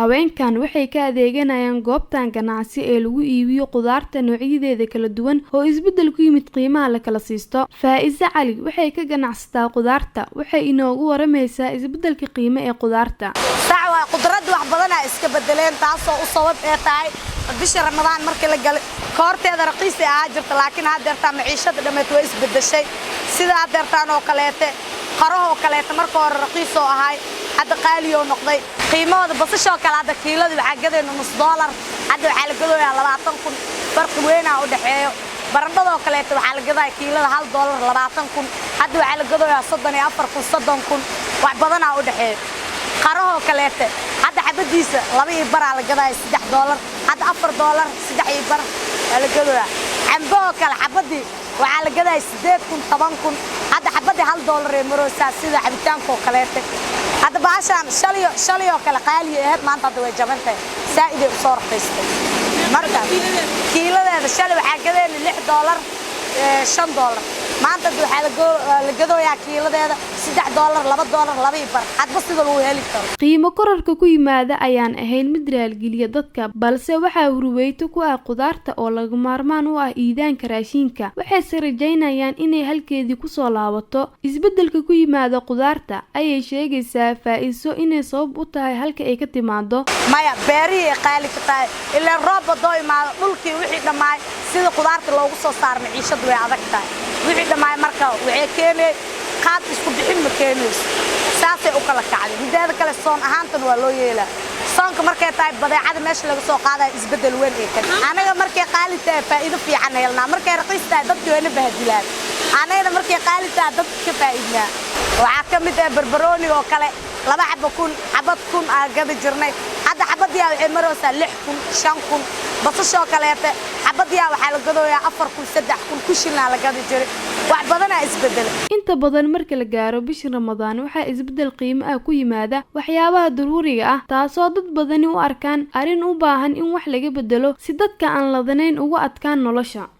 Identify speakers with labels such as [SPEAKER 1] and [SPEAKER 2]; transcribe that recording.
[SPEAKER 1] haweenkan waxay ka adeeganayaan goobtan ganacsi ee lagu iibiyo qudaarta noocyadeeda kala duwan oo isbedel ku yimid qiimaha la kala siisto. Faa'iiso Cali waxay ka ganacsataa qudaarta, waxay inoogu waramaysaa isbedelka qiimo ee qudaarta.
[SPEAKER 2] Sacwa qudrad wax badan ay iska bedeleen taasoo u sabab ee tahay bisha Ramadaan markii la galay koorteeda raqiis ah jirta laakiin hadda maciishada dhameed way isbedeshay sida hadda oo kaleete qaraho kaleete marka hore raqiis oo ahay hadda qaali oo noqday qiimada basasha kala hadda kiilada waxa gadeena $1 hadda waxa la gadooyaa 20,000 farqi weyn ah u dhaxeeyo barandhada kaleete waxa la gadaa kiilada $1 20,000 hadda waxa la gadooyaa 34,000 wax badan ah u dhaxeeyo qaraho kaleete hadda xabadiisa 2 bar la gadaa $3 hadda $4 3 bar la gadooyaa cambo kala xabadii waxa la gadaa 8,000 10,000 hadda xabadii $1 ee maroosa sida cabitaanka kaleete hadda baashan shaliyo kala qaali ah maanta hadda way jabantay saaid u soo raqiistay marka kiiladeeda shali waxa gadeen $6 $5 maanta waxa la gadooyaa kiiladeeda $3 $2 2 bar hadba sida loo heli karo
[SPEAKER 1] qiimo kororka ku yimaada ayaan ahayn mid raalgeliya dadka balse waxa hurweyto ku ah qudaarta oo laga maarmaan u ah iidaanka raashinka waxay rajaynayaan inay halkeedii ku soo laabato isbedelka ku yimaada qudaarta ayay sheegaysaa Faa'iiso inay sabab u tahay halka ay ka timaado
[SPEAKER 2] maya beerihi qaali ka tahay ilaa roob doo imaado dhulkii wixii dhamaay sida qudaarta loogu soo saar maciishadu way adag tahay wixii dhamaay marka waxay keenay qaad isku bixin ma keenayso saasay u kala kacday mideeda kale soon ahaantan waa loo yeelaa soonka markay tahay badeecada meesha laga soo qaaday isbedel weyn ee kan anaga markay qaali tahay faa'iido fiican helnaa markay raqiis tahay dadku way bahdilaan anaga markay qaali tahay dadku ka faa'iidnaa waxa kamid ah barbarooni oo kale 2 xabad kun gadi jirnay hadda xabadii waxay maraysaa 6,000 5,000 basasha kaleete xabadii waxa la gadooyaa 4,000 3,000 ku shilna la gadi jiray wax badan ay isbedelay
[SPEAKER 1] inta badan marka la gaaro bisha Ramadaan waxa isbedel qiimo ah ku yimaada waxyaabaha daruuriga ah taasoo dad badan u arkaan arin u baahan in wax laga bedelo si dadka aan ladanayn ugu adkaan nolosha.